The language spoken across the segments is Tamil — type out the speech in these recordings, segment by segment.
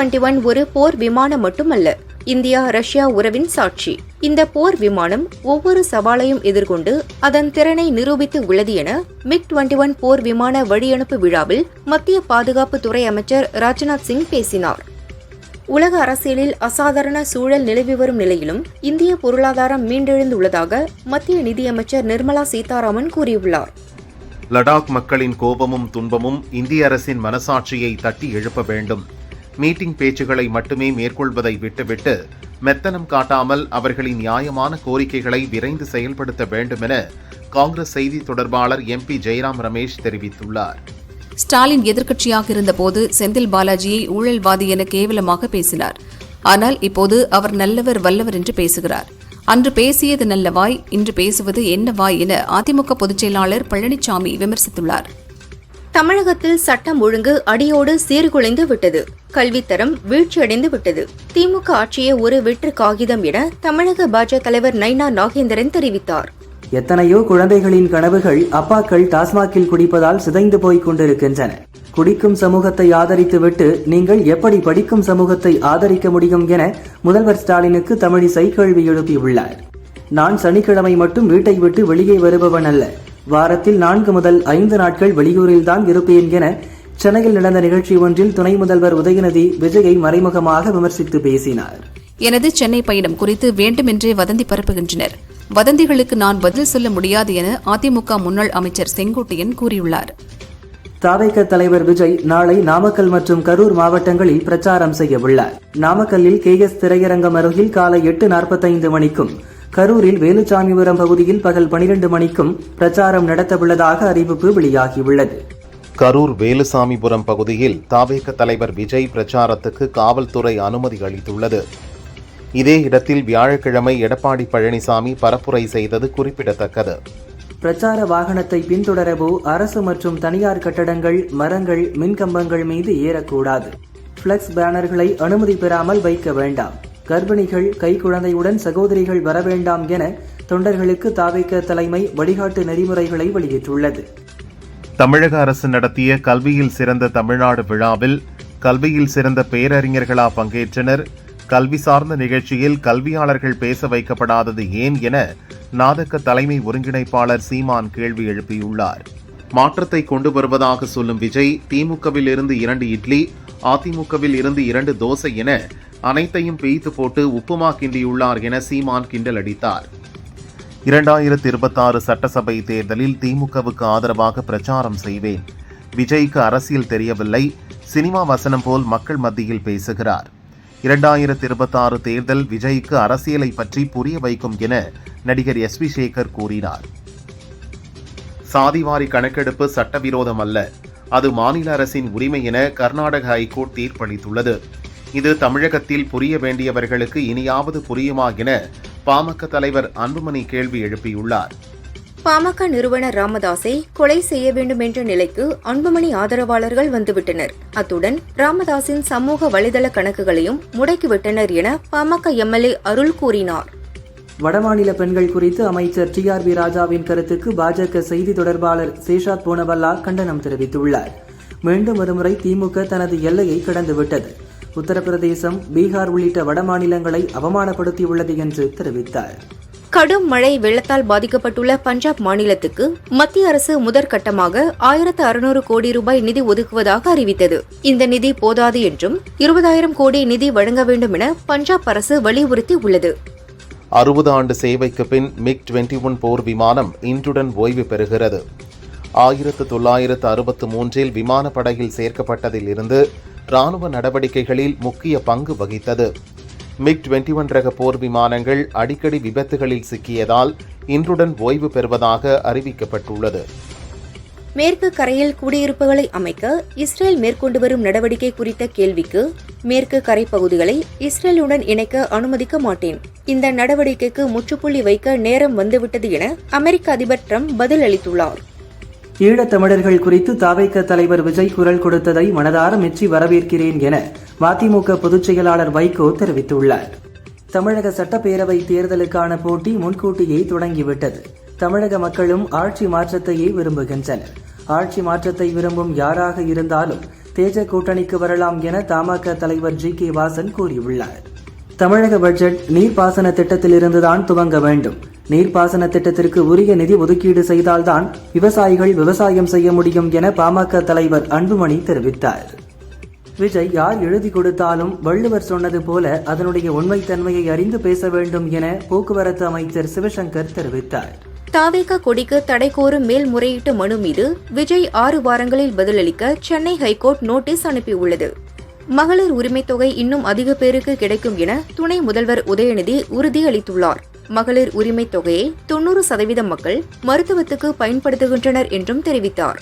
MiG-21 ஒரு போர் விமானம் மட்டுமல்ல, இந்தியா ரஷ்யா உறவின் சாட்சி. இந்த போர் விமானம் ஒவ்வொரு சவாலையும் எதிர்கொண்டு அதன் திறனை நிரூபித்து உள்ளது என MiG-21 போர் விமான வழியனுப்பு விழாவில் மத்திய பாதுகாப்புத்துறை அமைச்சர் ராஜ்நாத் சிங் பேசினார். உலக அரசியலில் அசாதாரண சூழல் நிலவி வரும் நிலையிலும் இந்திய பொருளாதாரம் மீண்டெழுந்துள்ளதாக மத்திய நிதியமைச்சர் நிர்மலா சீதாராமன் கூறியுள்ளார். லடாக் மக்களின் கோபமும் துன்பமும் இந்திய அரசின் மனசாட்சியை தட்டி எழுப்ப வேண்டும். மீட்டிங் பேச்சுகளை மட்டுமே மேற்கொள்வதை விட்டுவிட்டு மெத்தனம் காட்டாமல் அவர்களின் நியாயமான கோரிக்கைகளை விரைந்து செயல்படுத்த வேண்டும் என காங்கிரஸ் செய்தி தொடர்பாளர் MP ஜெயராம் ரமேஷ் தெரிவித்துள்ளார். ஸ்டாலின் எதிர்க்கட்சியாக இருந்தபோது செந்தில் பாலாஜியை ஊழல்வாதி என கேவலமாக பேசினார். ஆனால் இப்போது அவர் நல்லவர் வல்லவர் என்று பேசுகிறார். அன்று பேசியது நல்ல வாய், இன்று பேசுவது என்ன வாய் என அதிமுக பொதுச் செயலாளர் பழனிசாமி விமர்சித்துள்ளார். தமிழகத்தில் சட்டம் ஒழுங்கு அடியோடு சீர்குலைந்து விட்டது. கல்வித்தரம் வீழ்ச்சியடைந்து விட்டது. திமுக ஆட்சியே ஒரு வெற்று காகிதம் என தமிழக பாஜக தலைவர் நைனா நாகேந்திரன் தெரிவித்தார். எத்தனையோ குழந்தைகளின் கனவுகள் அப்பாக்கள் டாஸ்மாகில் குடிப்பதால் சிதைந்து போய்க் கொண்டிருக்கின்றன. குடிக்கும் சமூகத்தை ஆதரித்துவிட்டு நீங்கள் எப்படி படிக்கும் சமூகத்தை ஆதரிக்க முடியும் என முதல்வர் ஸ்டாலினுக்கு தமிழிசை கேள்வி எழுப்பியுள்ளார். நான் சனிக்கிழமை மட்டும் வீட்டை விட்டு வெளியே வருபவன் அல்ல, வாரத்தில் 4 முதல் 5 நாட்கள் வெளியூரில்தான் இருப்பேன் என சென்னையில் நடந்த நிகழ்ச்சி ஒன்றில் துணை முதல்வர் உதயநிதி விஜயை மறைமுகமாக விமர்சித்து பேசினார். எனது சென்னை பயணம் குறித்து வேண்டுமென்றே வதந்தி பரப்புகின்றனர். வதந்திகளுக்கு நான் பதில் சொல்ல முடியாது என அதிமுக முன்னாள் அமைச்சர் செங்கோட்டையன் கூறியுள்ளார். தவிக தலைவர் விஜய் நாளை நாமக்கல் மற்றும் கரூர் மாவட்டங்களில் பிரச்சாரம் செய்ய உள்ளார். நாமக்கல்லில் KS திரையரங்கம் அருகில் காலை 8:45 மணிக்கும், கரூரில் வேலுச்சாமிபுரம் பகுதியில் பகல் 12 மணிக்கும் பிரச்சாரம் நடத்தவுள்ளதாக அறிவிப்பு வெளியாகியுள்ளது. கரூர் வேலுசாமிபுரம் பகுதியில் தவிக தலைவர் விஜய் பிரச்சாரத்துக்கு காவல்துறை அனுமதி அளித்துள்ளது. இதே இடத்தில் வியாழக்கிழமை எடப்பாடி பழனிசாமி பரப்புரை செய்தது குறிப்பிடத்தக்கது. பிரச்சார வாகனத்தை பின்தொடரவோ அரசு மற்றும் தனியார் கட்டடங்கள், மரங்கள், மின்கம்பங்கள் மீது ஏறக்கூடாது. பிளக்ஸ் பேனர்களை அனுமதி பெறாமல் வைக்க வேண்டாம். கர்ப்பிணிகள், கைக்குழந்தையுடன் சகோதரிகள் வர வேண்டாம் என தொண்டர்களுக்கு தவிக தலைமை வழிகாட்டு நெறிமுறைகளை வெளியிட்டுள்ளது. தமிழக அரசு நடத்திய கல்வியில் சிறந்த தமிழ்நாடு விழாவில் கல்வியில் சிறந்த பேரறிஞர்களா பங்கேற்றனர்? கல்வி சார்ந்த நிகழ்ச்சியில் கல்வியாளர்கள் பேச வைக்கப்படாதது ஏன் என நாதக தலைமை ஒருங்கிணைப்பாளர் சீமான் கேள்வி எழுப்பியுள்ளார். மாற்றத்தை கொண்டு வருவதாக சொல்லும் விஜய் திமுகவில் இருந்து 2 இட்லி, அதிமுகவில் இருந்து 2 தோசை என அனைத்தையும் பிய்த்து போட்டு உப்புமா கிண்டியுள்ளார் என சீமான் கிண்டல் அடித்தார். 2026 சட்டசபை தேர்தலில் திமுகவுக்கு ஆதரவாக பிரச்சாரம் செய்வேன். விஜய்க்கு அரசியல் தெரியவில்லை, சினிமா வசனம் போல் மக்கள் மத்தியில் பேசுகிறார். 2026 தேர்தல் விஜய்க்கு அரசியலை பற்றி புரிய வைக்கும் என நடிகர் SP சேகர் கூறினார். சாதிவாரி கணக்கெடுப்பு சட்டவிரோதம் அல்ல, அது மாநில அரசின் உரிமை என கர்நாடக ஹைகோர்ட் தீர்ப்பளித்துள்ளது. இது தமிழகத்தில் புரிய வேண்டியவர்களுக்கு இனியாவது புரியுமா என பாமக தலைவர் அன்புமணி கேள்வி எழுப்பியுள்ளார். பாமக நிறுவனர் ராமதாஸை கொலை செய்ய வேண்டும் என்ற நிலைக்கு அன்புமணி ஆதரவாளர்கள் வந்துவிட்டனர். அத்துடன் ராமதாஸின் சமூக வலைதள கணக்குகளையும் முடக்கிவிட்டனர் என பாமக MLA அருள் கூறினார். வடமாநில பெண்கள் குறித்து அமைச்சர் TRB ராஜாவின் கருத்துக்கு பாஜக செய்தி தொடர்பாளர் சேஷாத் பூனவல்லா கண்டனம் தெரிவித்துள்ளார். மீண்டும் ஒருமுறை திமுக தனது எல்லையை கடந்துவிட்டது. உத்தரப்பிரதேசம், பீகார் உள்ளிட்ட வடமாநிலங்களை அவமானப்படுத்தியுள்ளது என்று தெரிவித்தார். கடும் மழை வெள்ளத்தால் பாதிக்கப்பட்டுள்ள பஞ்சாப் மாநிலத்துக்கு மத்திய அரசு முதற்கட்டமாக 1600 கோடி ரூபாய் நிதி ஒதுக்குவதாக அறிவித்தது. இந்த நிதி போதாது என்றும் 20,000 கோடி நிதி வழங்க வேண்டும் என பஞ்சாப் அரசு வலியுறுத்தி உள்ளது. 60 ஆண்டு சேவைக்கு பின் MiG-21 போர் விமானம் இன்றுடன் ஓய்வு பெறுகிறது. 1963இல் விமானப்படையில் சேர்க்கப்பட்டதில் இருந்து ராணுவ நடவடிக்கைகளில் முக்கிய பங்கு வகித்தது. MiG-21 ரக போர் விமானங்கள் அடிக்கடி விபத்துகளில் சிக்கியதால் இன்றுடன் ஓய்வு பெறுவதாக அறிவிக்கப்பட்டுள்ளது. மேற்கு கரையில் குடியிருப்புகளை அமைக்க இஸ்ரேல் மேற்கொண்டு வரும் நடவடிக்கை குறித்த கேள்விக்கு மேற்கு கரை பகுதிகளை இஸ்ரேலுடன் இணைக்க அனுமதிக்க மாட்டேன். இந்த நடவடிக்கைக்கு முற்றுப்புள்ளி வைக்க நேரம் வந்துவிட்டது என அமெரிக்க அதிபர் டிரம்ப் பதில் அளித்துள்ளார். ஈழத்தமிழர்கள் குறித்து தவிக தலைவர் விஜய் குரல் கொடுத்ததை மனதார மெச்சி வரவேற்கிறேன் என மதிமுக பொதுச் செயலாளர் வைகோ தெரிவித்துள்ளார். தமிழக சட்டப்பேரவை தேர்தலுக்கான போட்டி முன்கூட்டியே தொடங்கிவிட்டது. தமிழக மக்களும் ஆட்சி மாற்றத்தையே விரும்புகின்றனர். ஆட்சி மாற்றத்தை விரும்பும் யாராக இருந்தாலும் தேஜ கூட்டணிக்கு வரலாம் என தமாக தலைவர் ஜி.கே. வாசன் கூறியுள்ளார். தமிழக பட்ஜெட் நீர்ப்பாசன திட்டத்தில் இருந்துதான் துவங்க வேண்டும். நீர்ப்பாசன திட்டத்திற்கு உரிய நிதி ஒதுக்கீடு செய்தால்தான் விவசாயிகள் விவசாயம் செய்ய முடியும் என பாமக தலைவர் அன்புமணி தெரிவித்தார். விஜய் யார் எழுதி கொடுத்தாலும் வள்ளுவர் சொன்னது போல அதனுடைய உண்மைத்தன்மையை அறிந்து பேச வேண்டும் என போக்குவரத்து அமைச்சர் சிவசங்கர் தெரிவித்தார். தாவேகா கொடிக்கு தடை கோரும் மேல்முறையீட்டு மனு மீது விஜய் 6 வாரங்களில் பதிலளிக்க சென்னை ஹைகோர்ட் நோட்டீஸ் அனுப்பியுள்ளது. மகளிர் உரிமைத் தொகை இன்னும் அதிக பேருக்கு கிடைக்கும் என துணை முதல்வர் உதயநிதி உறுதியளித்துள்ளார். மகளிர் உரிமைத் தொகையை 90% மக்கள் மருத்துவத்துக்கு பயன்படுத்துகின்றனர் என்றும் தெரிவித்தார்.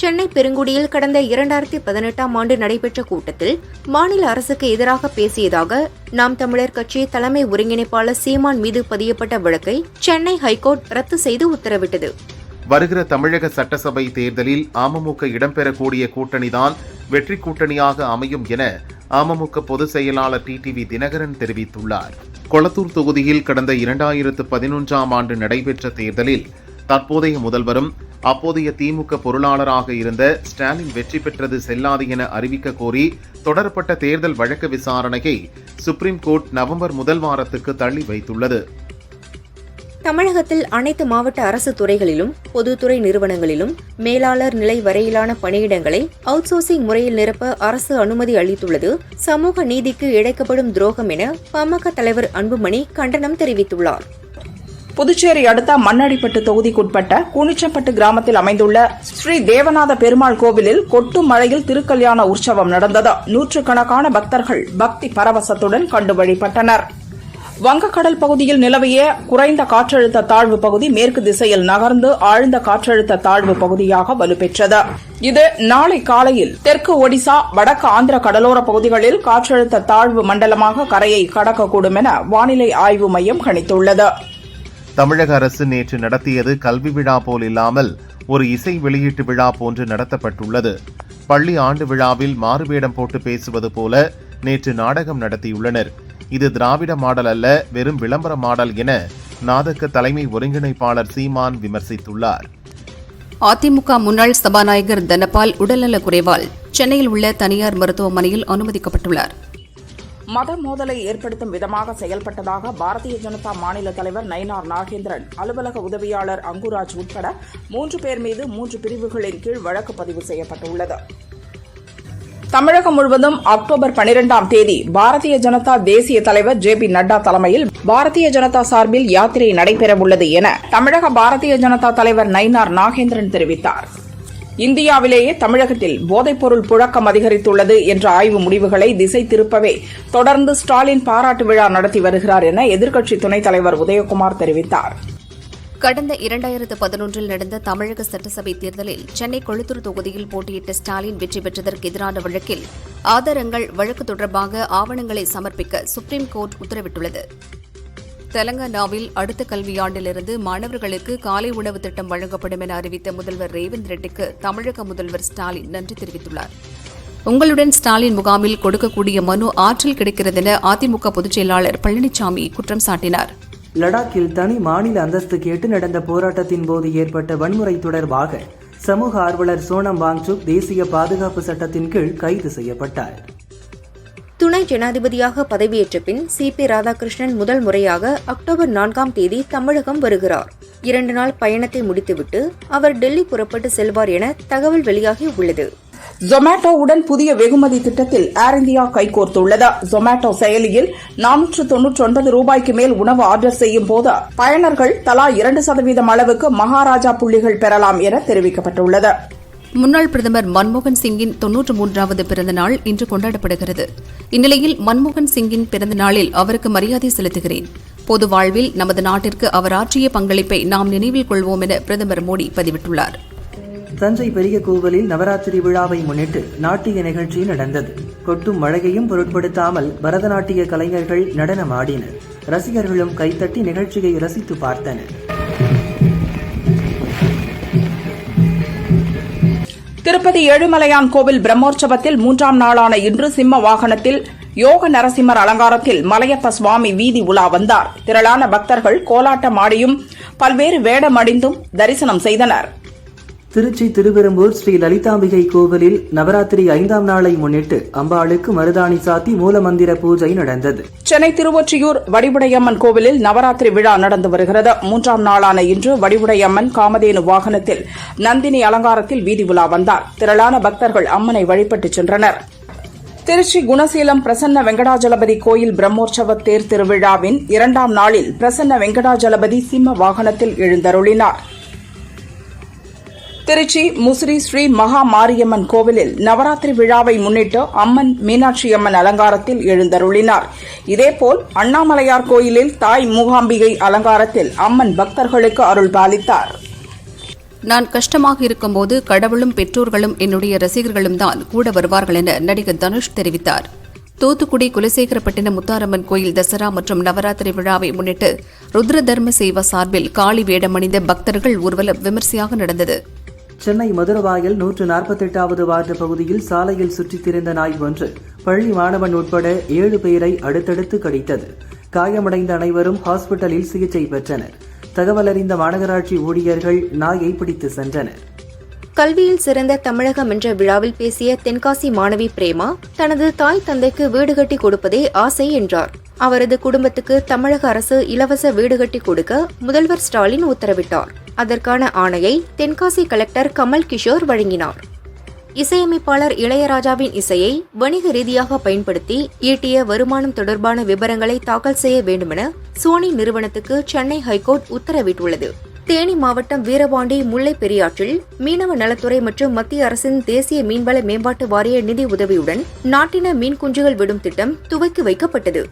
சென்னை பெருங்குடியில் கடந்த 2018ஆம் ஆண்டு நடைபெற்ற கூட்டத்தில் மாநில அரசுக்கு எதிராக பேசியதாக நாம் தமிழர் கட்சி தலைமை ஒருங்கிணைப்பாளர் சீமான் மீது பதியப்பட்ட வழக்கை சென்னை ஹைகோர்ட் ரத்து செய்து உத்தரவிட்டது. வருகிற தமிழக சட்டசபை தேர்தலில் அமமுக இடம்பெறக்கூடிய கூட்டணிதான் வெற்றி கூட்டணியாக அமையும் என அமமுக பொதுச் செயலாளர் டிடிவி தினகரன் தெரிவித்துள்ளார். கொளத்தூர் தொகுதியில் கடந்த 2011ஆம் ஆண்டு நடைபெற்ற தேர்தலில் தற்போதைய முதல்வரும் அப்போதைய திமுக பொருளாளராக இருந்த ஸ்டாலின் வெற்றி பெற்றது செல்லாது என அறிவிக்க கோரி தொடரப்பட்ட தேர்தல் வழக்கு விசாரணையை சுப்ரீம் கோர்ட் நவம்பர் முதல் வாரத்துக்கு தள்ளி வைத்துள்ளது. தமிழகத்தில் அனைத்து மாவட்ட அரசு துறைகளிலும் பொதுத்துறை நிறுவனங்களிலும் மேலாளர் நிலை வரையிலான பணியிடங்களை அவுட் சோர்சிங் முறையில் நிரப்ப அரசு அனுமதி அளித்துள்ளது சமூக நீதிக்கு இழைக்கப்படும் துரோகம் என பாமக தலைவர் அன்புமணி கண்டனம் தெரிவித்துள்ளார். புதுச்சேரி அடுத்த மண்ணடிப்பட்டு தொகுதிக்குட்பட்ட கூனிச்சம்பட்டு கிராமத்தில் அமைந்துள்ள ஸ்ரீ தேவநாத பெருமாள் கோவிலில் கொட்டும் மழையில் திருக்கல்யாண உற்சவம் நடந்தது. நூற்றுக்கணக்கான பக்தர்கள் பக்தி பரவசத்துடன் கண்டு வழிபட்டனர். வங்கக்கடல் பகுதியில் நிலவிய குறைந்த காற்றழுத்த தாழ்வு பகுதி மேற்கு திசையில் நகர்ந்து ஆழ்ந்த காற்றழுத்த தாழ்வு பகுதியாக வலுப்பெற்றது. இது நாளை காலையில் தெற்கு ஒடிசா வடக்கு ஆந்திர கடலோர பகுதிகளில் காற்றழுத்த தாழ்வு மண்டலமாக கரையை கடக்கக்கூடும் என வானிலை ஆய்வு மையம் கணித்துள்ளது. தமிழக அரசு நேற்று நடத்தியது கல்வி விழா போல் இல்லாமல் ஒரு இசை வெளியீட்டு விழா போன்று நடத்தப்பட்டுள்ளது. பள்ளி ஆண்டு விழாவில் மாறுவேடம் போட்டு பேசுவது போல நேற்று நாடகம் நடத்தியுள்ளனர். இது திராவிட மாடல் அல்ல, வெறும் விளம்பர மாடல் என நாதக தலைமை ஒருங்கிணைப்பாளர் சீமான் விமர்சித்துள்ளார். அதிமுக முன்னாள் சபாநாயகர் தனபால் உடல்நலக் குறைவால் சென்னையில் உள்ள தனியார் மருத்துவமனையில் அனுமதிக்கப்பட்டுள்ளார். மத மோதலை ஏற்படுத்தும் விதமாக செயல்பட்டதாக பாரதிய ஜனதா மாநில தலைவர் நயினார் நாகேந்திரன், அலுவலக உதவியாளர் அங்குராஜ் உட்பட 3 பேர் மீது 3 பிரிவுகளின் கீழ் வழக்கு பதிவு செய்யப்பட்டுள்ளது. தமிழகம் முழுவதும் அக்டோபர் 12ஆம் தேதி பாரதிய ஜனதா தேசிய தலைவர் ஜே.பி. நட்டா தலைமையில் பாரதிய ஜனதா சார்பில் யாத்திரை நடைபெறவுள்ளது என தமிழக பாரதிய ஜனதா தலைவர் நயினார் நாகேந்திரன் தெரிவித்தார். இந்தியாவிலேயே தமிழகத்தில் போதைப்பொருள் புழக்கம் அதிகரித்துள்ளது என்ற ஆய்வு முடிவுகளை திசை திருப்பவே தொடர்ந்து ஸ்டாலின் பாராட்டு விழா நடத்தி வருகிறார் என எதிர்க்கட்சி துணைத் தலைவர் உதயகுமார் தெரிவித்தார். கடந்த 2011இல் நடந்த தமிழக சட்டசபை தேர்தலில் சென்னை கொளத்தூர் தொகுதியில் போட்டியிட்ட ஸ்டாலின் வெற்றி பெற்றதற்கு எதிரான வழக்கில் ஆதாரங்கள் வழக்கு தொடர்பாக ஆவணங்களை சமர்ப்பிக்க சுப்ரீம் கோர்ட் உத்தரவிட்டுள்ளது. தெலங்கானாவில் அடுத்த கல்வியாண்டிலிருந்து மாணவர்களுக்கு காலை உணவு திட்டம் வழங்கப்படும் என அறிவித்த முதல்வர் ரேவந்த் ரெட்டிக்கு தமிழக முதல்வர் ஸ்டாலின் நன்றி தெரிவித்துள்ளார். உங்களுடன் ஸ்டாலின் முகாமில் கொடுக்கக்கூடிய மனு ஆற்றில் கிடைக்கிறது என அதிமுக பொதுச் செயலாளர் பழனிசாமி குற்றம் சாட்டினார். லடாக்கில் தனி மாநில அந்தஸ்து கேட்டு நடந்த போராட்டத்தின் போது ஏற்பட்ட வன்முறை தொடர்பாக சமூக ஆர்வலர் சோனம் வாங்சுக் தேசிய பாதுகாப்பு சட்டத்தின் கீழ் கைது செய்யப்பட்டார். துணை ஜனாதிபதியாக பதவியேற்ற பின் சி.பி. ராதாகிருஷ்ணன் முதல் முறையாக அக்டோபர் 4ஆம் தேதி தமிழகம் வருகிறார். 2 நாள் பயணத்தை முடித்துவிட்டு அவர் டெல்லி புறப்பட்டு செல்வார் என தகவல் வெளியாகி உள்ளது. ஜொமேட்டோவுடன் புதிய வெகுமதி திட்டத்தில் ஏர் இந்தியா கைகோர்த்துள்ளது. ஜொமேட்டோ செயலியில் 499 ரூபாய்க்கு மேல் உணவு ஆர்டர் செய்யும் போது பயனர்கள் தலா 2% அளவுக்கு மகாராஜா புள்ளிகள் பெறலாம் என தெரிவிக்கப்பட்டுள்ளது. முன்னாள் பிரதமர் மன்மோகன் சிங்கின் 93வது பிறந்த நாள் இன்று கொண்டாடப்படுகிறது. இந்நிலையில் மன்மோகன் சிங்கின் பிறந்த நாளில் அவருக்கு மரியாதை செலுத்துகிறேன். பொது வாழ்வில் நமது நாட்டிற்கு அவர் ஆற்றிய பங்களிப்பை நாம் நினைவில் கொள்வோம் என பிரதமர் மோடி பதிவிட்டுள்ளார். தஞ்சை பெரிய கோவிலில் நவராத்திரி விழாவை முன்னிட்டு நாட்டிய நிகழ்ச்சி நடந்தது. கொட்டும் மழையையும் பொருட்படுத்தாமல் பரதநாட்டிய கலைஞர்கள் நடனமாடினர். ரசிகர்களும் கைத்தட்டி நிகழ்ச்சியை ரசித்து பார்த்தனர். திருப்பதி ஏழுமலையான் கோவில் பிரம்மோற்சவத்தில் 3ஆம் நாளான இன்று சிம்ம வாகனத்தில் யோக நரசிம்மர் அலங்காரத்தில் மலையப்ப சுவாமி வீதி உலா வந்தார். திரளான பக்தர்கள் கோலாட்டம் ஆடியும் பல்வேறு வேடம் அணிந்தும் தரிசனம் செய்தனர். திருச்சி திருவெரும்பூர் ஸ்ரீ லலிதாம்பிகை கோவிலில் நவராத்திரி 5ஆம் நாளை முன்னிட்டு அம்பாளுக்கு மருதாணி சாத்தி மூலமந்திர பூஜை நடந்தது. சென்னை திருவொற்றியூர் வடிவுடையம்மன் கோவிலில் நவராத்திரி விழா நடந்து வருகிறது. 3ஆம் நாளான இன்று வடிவுடையம்மன் காமதேனு வாகனத்தில் நந்தினி அலங்காரத்தில் வீதி உலா வந்தார். திரளான பக்தர்கள் அம்மனை வழிபட்டு சென்றனர். திருச்சி குணசீலம் பிரசன்ன வெங்கடாஜலபதி கோயில் பிரம்மோற்சவ தேர் திருவிழாவின் 2ஆம் நாளில் பிரசன்ன வெங்கடாஜலபதி சிம்ம வாகனத்தில் எழுந்தருளினார். திருச்சி முசிறி ஸ்ரீ மகா மாரியம்மன் கோவிலில் நவராத்திரி விழாவை முன்னிட்டு அம்மன் மீனாட்சியம்மன் அலங்காரத்தில் எழுந்தருளினார். இதேபோல் அண்ணாமலையார் கோயிலில் தாய் மூகாம்பிகை அலங்காரத்தில் அம்மன் பக்தர்களுக்கு அருள் பாலித்தார். நான் கஷ்டமாக இருக்கும்போது கடவுளும் பெற்றோர்களும் என்னுடைய ரசிகர்களும் தான் கூட வருவார்கள் என நடிகர் தனுஷ் தெரிவித்தார். தூத்துக்குடி குலசேகரப்பட்டினம் முத்தாரம்மன் கோயில் தசரா மற்றும் நவராத்திரி விழாவை முன்னிட்டு ருத்ர தர்ம சேவா சார்பில் காளி வேடமணிந்த பக்தர்கள் ஊர்வலம் விமர்சையாக நடந்தது. சென்னை மதுரவாயல் 148வது வார்டு பகுதியில் சாலையில் சுற்றித் திரிந்த நாய் ஒன்று பள்ளி மாணவன் உட்பட 7 பேரை அடுத்தடுத்து கடித்தது. காயமடைந்த அனைவரும் ஹாஸ்பிட்டலில் சிகிச்சை பெற்றனர். தகவல் அறிந்த மாநகராட்சி ஊழியர்கள் நாயை பிடித்து சென்றனர். கல்வியில் சிறந்த தமிழகம் என்ற விழாவில் பேசிய தென்காசி மாணவி பிரேமா தனது தாய் தந்தைக்கு வீடு கட்டி கொடுப்பதே ஆசை என்றார். அவரது குடும்பத்துக்கு தமிழக அரசு இலவச வீடு கட்டி கொடுக்க முதல்வர் ஸ்டாலின் உத்தரவிட்டார். அதற்கான ஆணையை தென்காசி கலெக்டர் கமல் கிஷோர் வழங்கினார். இசையமைப்பாளர் இளையராஜாவின் இசையை வணிக ரீதியாக பயன்படுத்தி ஈட்டிய வருமானம் தொடர்பான விவரங்களை தாக்கல் செய்ய வேண்டுமென சோனி நிறுவனத்துக்கு சென்னை ஹைகோர்ட் உத்தரவிட்டுள்ளது. தேனி மாவட்டம் வீரபாண்டி முல்லை பெரியாற்றில் மீனவ நலத்துறை மற்றும் மத்திய அரசின் தேசிய மீன்வள மேம்பாட்டு வாரிய நிதி உதவியுடன் நாட்டின மீன் குஞ்சுகள் விடும் திட்டம் துவக்கி வைக்கப்பட்டது.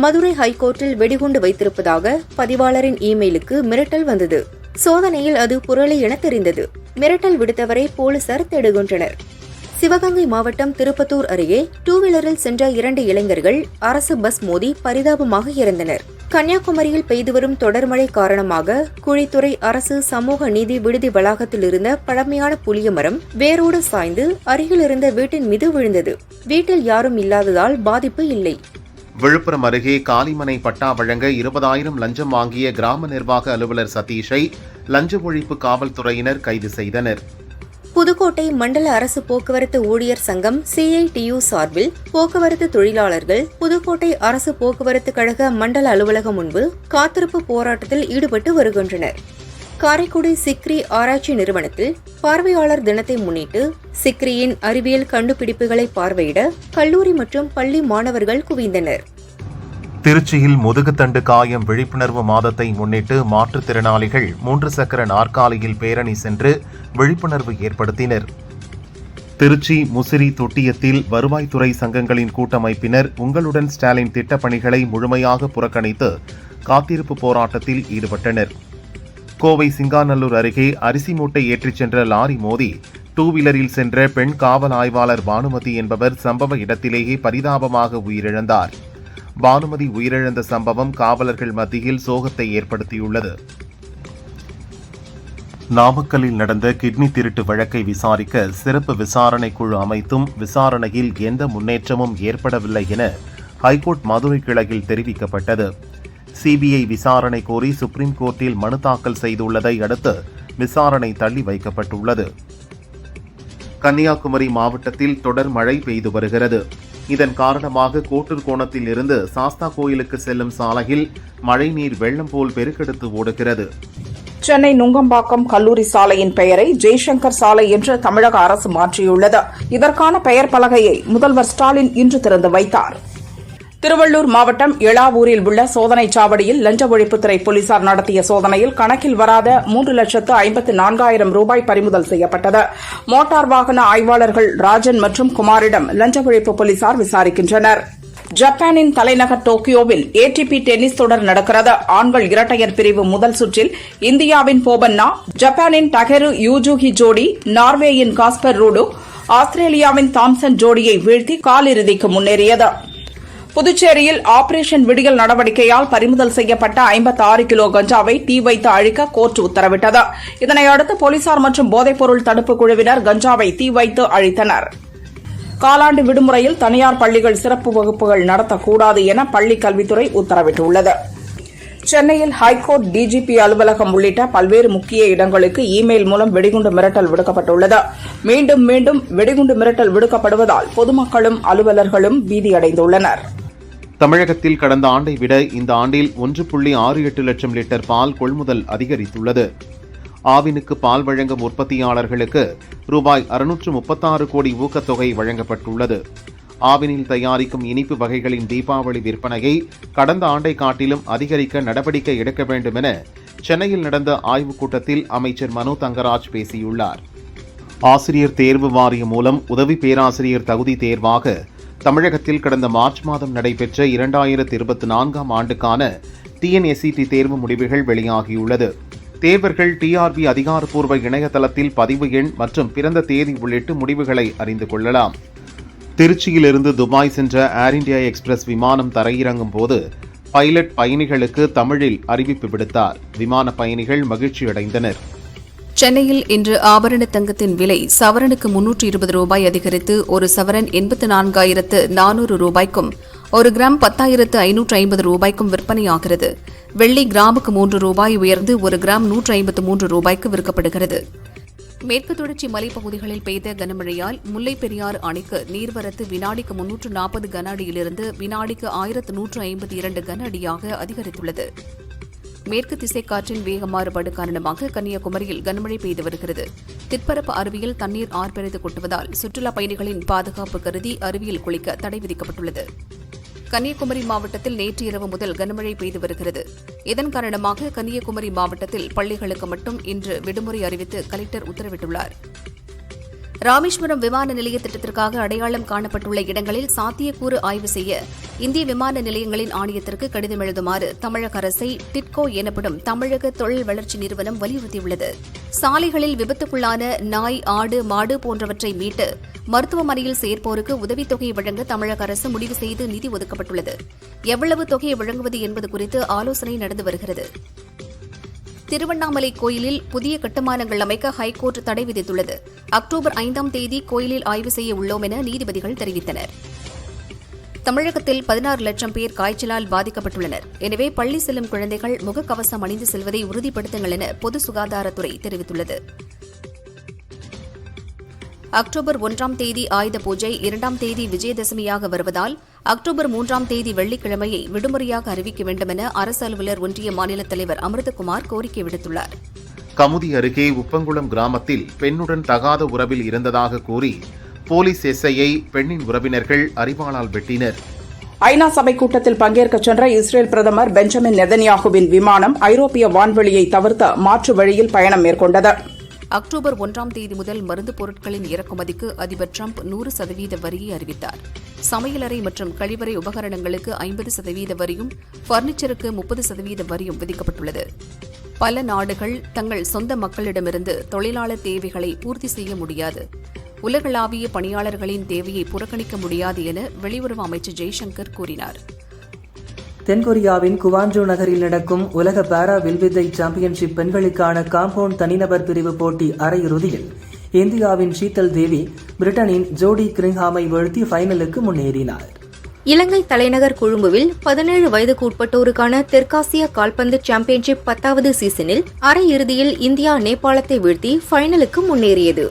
மதுரை ஹைகோர்ட்டில் வெடிகுண்டு வைத்திருப்பதாக பதிவாளரின் இமெயிலுக்கு மிரட்டல் வந்தது. சோதனையில் அது புரளி என தெரிந்தது. மிரட்டல் விடுத்தவரை போலீசார் தேடுகின்றனர். சிவகங்கை மாவட்டம் திருப்பத்தூர் அருகே 2 வீலரில் சென்ற 2 இளைஞர்கள் அரசு பஸ் மோதி பரிதாபமாக இறந்தனர். கன்னியாகுமரியில் பெய்து வரும் தொடர் மழை காரணமாக குழித்துறை அரசு சமூக நீதி விடுதி வளாகத்தில் இருந்த பழமையான புளிய மரம் வேரோடு சாய்ந்து அருகில் இருந்த வீட்டின் மீது விழுந்தது. வீட்டில் யாரும் இல்லாததால் பாதிப்பு இல்லை. விழுப்புரம் அருகே காலிமனை பட்டா வழங்க 20,000 லஞ்சம் வாங்கிய கிராம நிர்வாக அலுவலர் சதீஷை லஞ்ச ஒழிப்பு காவல்துறையினர் கைது செய்தனர். புதுக்கோட்டை மண்டல அரசு போக்குவரத்து ஊழியர் சங்கம் CITU சார்பில் போக்குவரத்து தொழிலாளர்கள் புதுக்கோட்டை அரசு போக்குவரத்து கழக மண்டல அலுவலகம் முன்பு காத்திருப்பு போராட்டத்தில் ஈடுபட்டு வருகின்றனர். காரைக்குடி சிக்ரி ஆராய்ச்சி நிறுவனத்தில் பார்வையாளர் தினத்தை முன்னிட்டு சிக்ரியின் அறிவியல் கண்டுபிடிப்புகளை பார்வையிட கல்லூரி மற்றும் பள்ளி மாணவர்கள் குவிந்தனர். திருச்சியில் முதுகுத்தண்டு காயம் விழிப்புணர்வு மாதத்தை முன்னிட்டு மாற்றுத்திறனாளிகள் 3 சக்கர நாற்காலியில் பேரணி சென்று விழிப்புணர்வு ஏற்படுத்தினர். திருச்சி முசிறி தொட்டியத்தில் வருவாய்த்துறை சங்கங்களின் கூட்டமைப்பினர் உங்களுடன் ஸ்டாலின் திட்டப்பணிகளை முழுமையாக புறக்கணித்து காத்திருப்பு போராட்டத்தில் ஈடுபட்டனர். கோவை சிங்காநல்லூர் அருகே அரிசி மூட்டை ஏற்றிச் சென்ற லாரி மோதி 2 வீலரில் சென்ற பெண் காவல் ஆய்வாளர் பானுமதி என்பவர் சம்பவ இடத்திலேயே பரிதாபமாக உயிரிழந்தார். பானுமதி உயிரிழந்த சம்பவம் காவலர்கள் மத்தியில் சோகத்தை ஏற்படுத்தியுள்ளது. நாமக்கல்லில் நடந்த கிட்னி திருட்டு வழக்கை விசாரிக்க சிறப்பு விசாரணை குழு அமைத்தும் விசாரணையில் எந்த முன்னேற்றமும் ஏற்படவில்லை என ஹைகோர்ட் மதுரை கிளையில் தெரிவிக்கப்பட்டது. சிபிஐ விசாரணை கோரி சுப்ரீம் கோர்ட்டில் மனு தாக்கல் செய்துள்ளதை அடுத்து விசாரணை தள்ளி வைக்கப்பட்டுள்ளது. கன்னியாகுமரி மாவட்டத்தில் தொடர் மழை பெய்து வருகிறது. இதன் காரணமாக கோட்டூர் கோணத்தில் இருந்து சாஸ்தா கோயிலுக்கு செல்லும் சாலையில் மழைநீர் வெள்ளம் போல் பெருக்கெடுத்து ஓடுகிறது. சென்னை நுங்கம்பாக்கம் கல்லூரி சாலையின் பெயரை ஜெய்சங்கர் சாலை என்று தமிழக அரசு மாற்றியுள்ளது. இதற்கான பெயர் பலகையை முதல்வர் ஸ்டாலின் இன்று திறந்து வைத்தார். திருவள்ளூர் மாவட்டம் எளாவூரில் உள்ள சோதனைச் சாவடியில் லஞ்ச ஒழிப்புத்துறை போலீசார் நடத்திய சோதனையில் கணக்கில் வராத 3,54,000 ரூபாய் பறிமுதல் செய்யப்பட்டது. மோட்டார் வாகன ஆய்வாளர்கள் ராஜன் மற்றும் குமாரிடம் லஞ்ச ஒழிப்பு போலீசார் விசாரிக்கின்றனர். ஜப்பானின் தலைநகர் டோக்கியோவில் ATP டென்னிஸ் தொடர் நடக்கிறது. ஆண்கள் இரட்டையர் பிரிவு முதல் சுற்றில் இந்தியாவின் போபண்ணா ஜப்பானின் டகெரு யூஜுகி ஜோடி நார்வேயின் காஸ்பர் ரூடு ஆஸ்திரேலியாவின் தாம்சன் ஜோடியை வீழ்த்தி காலிறுதிக்கு முன்னேறியது. புதுச்சேரியில் ஆபரேஷன் விடியல் நடவடிக்கையால் பறிமுதல் செய்யப்பட்ட 56 கிலோ கஞ்சாவை தீ வைத்து அழிக்க கோர்ட் உத்தரவிட்டது. இதனையடுத்து போலீசார் மற்றும் போதைப்பொருள் தடுப்புக் குழுவினர் கஞ்சாவை தீ வைத்து அழித்தனர். காலாண்டு விடுமுறையில் தனியார் பள்ளிகள் சிறப்பு வகுப்புகள் நடத்தக்கூடாது என பள்ளிக் கல்வித்துறை உத்தரவிட்டுள்ளது. சென்னையில் ஹைகோர்ட் டிஜிபி அலுவலகம் உள்ளிட்ட பல்வேறு முக்கிய இடங்களுக்கு இமெயில் மூலம் வெடிகுண்டு மிரட்டல் விடுக்கப்பட்டுள்ளது. மீண்டும் மீண்டும் வெடிகுண்டு மிரட்டல் விடுக்கப்படுவதால் பொதுமக்களும் அலுவலர்களும் பீதியடைந்துள்ளனர். தமிழகத்தில் கடந்த ஆண்டை விட இந்த ஆண்டில் 1.68 லட்சம் லிட்டர் பால் கொள்முதல் அதிகரித்துள்ளது. ஆவினுக்கு பால் வழங்கும் உற்பத்தியாளர்களுக்கு ரூபாய் 636 கோடி ஊக்கத்தொகை வழங்கப்பட்டுள்ளது. ஆவினில் தயாரிக்கும் இனிப்பு வகைகளின் தீபாவளி விற்பனையை கடந்த ஆண்டை காட்டிலும் அதிகரிக்க நடவடிக்கை எடுக்க வேண்டும் என சென்னையில் நடந்த ஆய்வுக் கூட்டத்தில் அமைச்சர் மனோ தங்கராஜ் பேசியுள்ளார். ஆசிரியர் தேர்வு வாரியம் மூலம் உதவி பேராசிரியர் தகுதி தேர்வாக தமிழகத்தில் கடந்த மார்ச் மாதம் நடைபெற்ற 2024ஆம் ஆண்டுக்கான TNSET தேர்வு முடிவுகள் வெளியாகியுள்ளது. தேர்வர்கள் TRB அதிகாரப்பூர்வ இணையதளத்தில் பதிவு எண் மற்றும் பிறந்த தேதி உள்ளிட்டு முடிவுகளை அறிந்து கொள்ளலாம். திருச்சியிலிருந்து துபாய் சென்ற ஏர் இந்தியா எக்ஸ்பிரஸ் விமானம் தரையிறங்கும் போது பைலட் பயணிகளுக்கு தமிழில் அறிவிப்பு விடுத்தார். விமான பயணிகள் மகிழ்ச்சியடைந்தனர். சென்னையில் இன்று ஆபரண தங்கத்தின் விலை சவரனுக்கு 320 ரூபாய் அதிகரித்து ஒரு சவரன் 84,400 ரூபாய்க்கும் ஒரு கிராம் 10,550 ரூபாய்க்கும் விற்பனையாகிறது. வெள்ளி கிராமுக்கு 3 ரூபாய் உயர்ந்து ஒரு கிராம் 153 ரூபாய்க்கு விற்கப்படுகிறது. மேற்கு தொடர்ச்சி மலைப்பகுதிகளில் பெய்த கனமழையால் முல்லைப் பெரியாறு அணைக்கு நீர்வரத்து வினாடிக்கு 340 கன அடியிலிருந்து வினாடிக்கு 1152 கன அடியாக அதிகரித்துள்ளது. மேற்கு திசை காற்றின் வேக மாறுபாடு காரணமாக கன்னியாகுமரியில் கனமழை பெய்து வருகிறது. திற்பரப்பு அருவியில் தண்ணீர் ஆர்ப்பரித்து கொட்டுவதால் சுற்றுலாப் பயணிகளின் பாதுகாப்பு கருதி அருவியில் குளிக்க தடை விதிக்கப்பட்டுள்ளது. கன்னியாகுமரி மாவட்டத்தில் நேற்று இரவு முதல் கனமழை பெய்து வருகிறது. இதன் காரணமாக கன்னியாகுமரி மாவட்டத்தில் பள்ளிகளுக்கு மட்டும் இன்று விடுமுறை அறிவித்து கலெக்டர் உத்தரவிட்டுள்ளார். ராமேஸ்வரம் விமான நிலைய திட்டத்திற்காக அடையாளம் காணப்பட்டுள்ள இடங்களில் சாத்தியக்கூறு ஆய்வு செய்ய இந்திய விமான நிலையங்களின் ஆணையத்திற்கு கடிதம் எழுதுமாறு தமிழக அரசை டிட்கோ எனப்படும் தமிழக தொழில் வளர்ச்சி நிறுவனம் வலியுறுத்தியுள்ளது. சாலைகளில் விபத்துக்குள்ளான நாய், ஆடு, மாடு போன்றவற்றை மீட்டு மருத்துவமனையில் சேர்ப்போருக்கு உதவித்தொகை வழங்க தமிழக அரசு முடிவு செய்து நிதி ஒதுக்கப்பட்டுள்ளது. எவ்வளவு தொகையை வழங்குவது என்பது குறித்து ஆலோசனை நடந்து வருகிறது. திருவண்ணாமலை கோயிலில் புதிய கட்டுமானங்கள் அமைக்க ஹைகோர்ட் தடை விதித்துள்ளது. அக்டோபர் 5ஆம் தேதி கோயிலில் ஆய்வு செய்ய உள்ளோம் என நீதிபதிகள் தெரிவித்தனர். தமிழகத்தில் 16 லட்சம் பேர் காய்ச்சலால் பாதிக்கப்பட்டுள்ளனர். எனவே பள்ளி செல்லும் குழந்தைகள் முகக்கவசம் அணிந்து செல்வதை உறுதிப்படுத்துங்கள் என பொது சுகாதாரத்துறை தெரிவித்துள்ளது. அக்டோபர் 1ஆம் தேதி ஆயுத பூஜை, 2ஆம் தேதி விஜயதசமியாக வருவதால் அக்டோபர் 3ஆம் தேதி வெள்ளிக்கிழமையை விடுமுறையாக அறிவிக்க வேண்டும் என அரசு அலுவலர் ஒன்றிய மாநில தலைவர் அமிர்தகுமார் கோரிக்கை விடுத்துள்ளார். கமுதி அருகே உப்பங்குளம் கிராமத்தில் பெண்ணுடன் தகாத உறவில் இருந்ததாக கூறி போலீஸ் எஸ்ஐயை பெண்ணின் உறவினர்கள் அரிவாளால் வெட்டினர். ஐநா சபை கூட்டத்தில் பங்கேற்க சென்ற இஸ்ரேல் பிரதமர் பெஞ்சமின் நெதன்யாகுவின் விமானம் ஐரோப்பிய வான்வெளியை தவிர்த்த மாற்று வழியில் பயணம் மேற்கொண்டது. அக்டோபர் 1ஆம் தேதி முதல் மருந்து பொருட்களின் இறக்குமதிக்கு அதிபர் டிரம்ப் 100% வரியை அறிவித்தார். சமையலறை மற்றும் கழிவறை உபகரணங்களுக்கு 50% வரியும், பர்னிச்சருக்கு 30% வரியும் விதிக்கப்பட்டுள்ளது. பல நாடுகள் தங்கள் சொந்த மக்களிடமிருந்து தொழிலாளர் தேவைகளை பூர்த்தி செய்ய முடியாது. உலகளாவிய பணியாளர்களின் தேவையை புறக்கணிக்க முடியாது என வெளியுறவு அமைச்சர் ஜெய்சங்கர் கூறினார். தென்கொரியாவின் குவான்ஜோ நகரில் நடக்கும் உலக பாரா வில்வித்தை சாம்பியன்ஷிப் பெண்களுக்கான காம்பவுண்ட் தனிநபர் பிரிவு போட்டி அரையிறுதியில் இந்தியாவின் ஷீதல் தேவி பிரிட்டனின் ஜோடி கிரிங்ஹாமை வீழ்த்தி ஃபைனலுக்கு முன்னேறினார். இலங்கை தலைநகர் கொழும்புவில் 17 வயதுக்கு உட்பட்டோருக்கான தெற்காசிய கால்பந்து சாம்பியன்ஷிப் 10வது சீசனில் அரையிறுதியில் இந்தியா நேபாளத்தை வீழ்த்தி ஃபைனலுக்கு முன்னேறியது.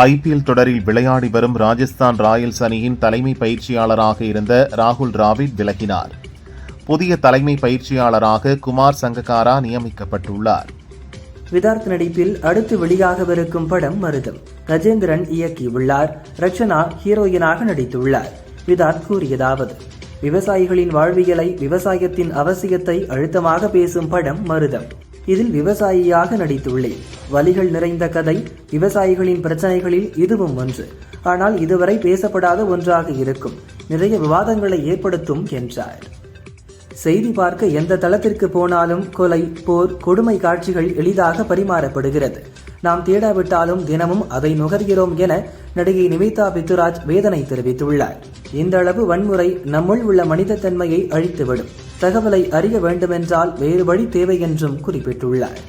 IPL தொடரில் விளையாடி வரும் ராஜஸ்தான் ராயல்ஸ் அணியின் தலைமை பயிற்சியாளராக இருந்த ராகுல் டிராவிட் விலகினார். புதிய தலைமை பயிற்சியாளராக குமார் சங்ககாரா நியமிக்கப்பட்டுள்ளார். விதார்த் நடிப்பில் அடுத்து வெளியாகவிருக்கும் படம் மருதம். கஜேந்திரன் இயக்கியுள்ளார். ரச்சனா ஹீரோயினாக நடித்துள்ளார். விதார்த் கூறியதாவது: விவசாயிகளின் வாழ்வியலை, விவசாயத்தின் அவசியத்தை அழுத்தமாக பேசும் படம் மருதம். இதில் விவசாயியாக நடித்துள்ளேன். வலிகள் நிறைந்த கதை. விவசாயிகளின் பிரச்சனைகளில் இதுவும் ஒன்று. ஆனால் இதுவரை பேசப்படாத ஒன்றாக இருக்கும். நிறைய விவாதங்களை ஏற்படுத்தும் என்றார். செய்தி பார்க்க எந்த தளத்திற்கு போனாலும் கொலை, போர், கொடுமை காட்சிகள் எளிதாக பரிமாறப்படுகிறது. நாம் தேடாவிட்டாலும் தினமும் அதை நுகர்கிறோம் என நடிகை நிவேதா பித்துராஜ் வேதனை தெரிவித்துள்ளார். இந்த அளவு வன்முறை நம்முள் உள்ள மனிதத்தன்மையை அழித்துவிடும். தகவலை அறிய வேண்டுமென்றால் வேறு வழி தேவை என்றும் குறிப்பிட்டுள்ளார்.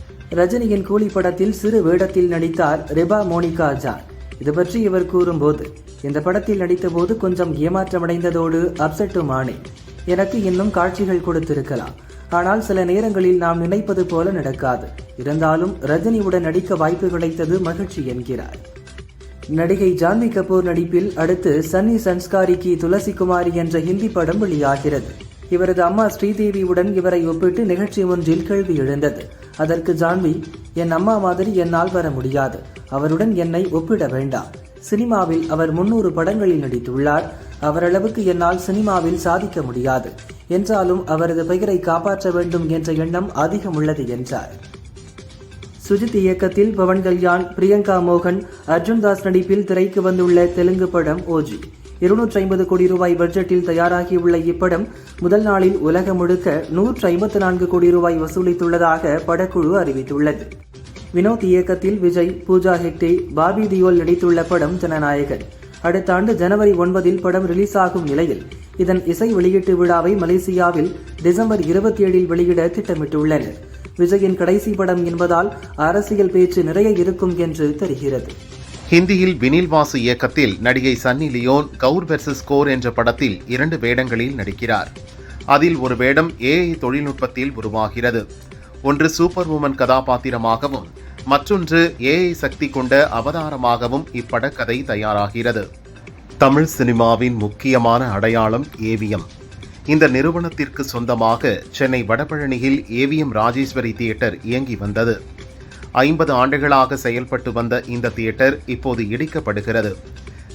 ரஜினியின் கூலி படத்தில் சிறு வேடத்தில் நடித்தார் ரெபா மோனிகா ஜான். இது பற்றி இவர் கூறும்போது, இந்த படத்தில் நடித்தபோது கொஞ்சம் ஏமாற்றமடைந்ததோடு அப்செட்டும் ஆனேன். எனக்கு இன்னும் காட்சிகள் கொடுத்திருக்கலாம். ஆனால் சில நேரங்களில் நாம் நினைப்பது போல நடக்காது. இருந்தாலும் ரஜினியுடன் நடிக்க வாய்ப்பு கிடைத்தது மகிழ்ச்சி என்கிறார். நடிகை ஜான்வி கபூர் நடிப்பில் அடுத்து சன்னி சன்ஸ்காரிக்கு துளசிகுமாரி என்ற ஹிந்தி படம் வெளியாகிறது. இவரது அம்மா ஸ்ரீதேவியுடன் இவரை ஒப்பிட்டு நிகழ்ச்சி ஒன்றில் கேள்வி எழுந்தது. அதற்கு ஜான்வி, என் அம்மா மாதிரி என்னால் வர முடியாது, அவருடன் என்னை ஒப்பிட வேண்டாம். சினிமாவில் அவர் 300 படங்களில் நடித்துள்ளார். அவரளவுக்கு என்னால் சினிமாவில் சாதிக்க முடியாது. என்றாலும் அவரது பெயரை காப்பாற்ற வேண்டும் என்ற எண்ணம் அதிகம் உள்ளது என்றார். சுஜித் இயக்கத்தில் பவன் கல்யாண், பிரியங்கா மோகன், அர்ஜுன் தாஸ் நடிப்பில் திரைக்கு வந்துள்ள தெலுங்கு படம் ஓஜி. 250 கோடி ரூபாய் பட்ஜெட்டில் தயாராகியுள்ள இப்படம் முதல் நாளில் உலகம் முழுக்க 154 கோடி ரூபாய் வசூலித்துள்ளதாக படக்குழு அறிவித்துள்ளது. வினோத் இயக்கத்தில் விஜய், பூஜா ஹெக்டே, பாபி தியோல் நடித்துள்ள படம் ஜனநாயகன். அடுத்த ஆண்டு ஜனவரி 9 படம் ரிலீஸ் ஆகும் நிலையில் இதன் இசை வெளியீட்டு விழாவை மலேசியாவில் டிசம்பர் 27 வெளியிட திட்டமிட்டுள்ளனர். விஜயின் கடைசி படம் என்பதால் அரசியல் பேச்சு நிறைய இருக்கும் என்று தெரிகிறது. ஹிந்தியில் வினில் வாசு இயக்கத்தில் நடிகை சன்னி லியோன் கவுர் வெர்சஸ் கோர் என்ற படத்தில் 2 வேடங்களில் நடிக்கிறார். அதில் ஒரு வேடம் AI தொழில்நுட்பத்தில் உருவாகிறது. ஒன்று சூப்பர் உமன் கதாபாத்திரமாகவும் மற்றொன்று AI சக்தி கொண்ட அவதாரமாகவும் இப்படக்கதை தயாராகிறது. தமிழ் சினிமாவின் முக்கியமான அடையாளம் ஏவிஎம். இந்த நிறுவனத்திற்கு சொந்தமாக சென்னை வடபழனியில் ஏவிஎம் ராஜேஸ்வரி தியேட்டர் இயங்கி வந்தது. 50 ஆண்டுகளாக செயல்பட்டு வந்த இந்த தியேட்டர் இப்போது இடிக்கப்படுகிறது.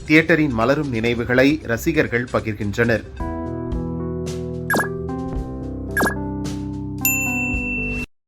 தியேட்டரின் மலரும் நினைவுகளை ரசிகர்கள் பகிர்கின்றனர்.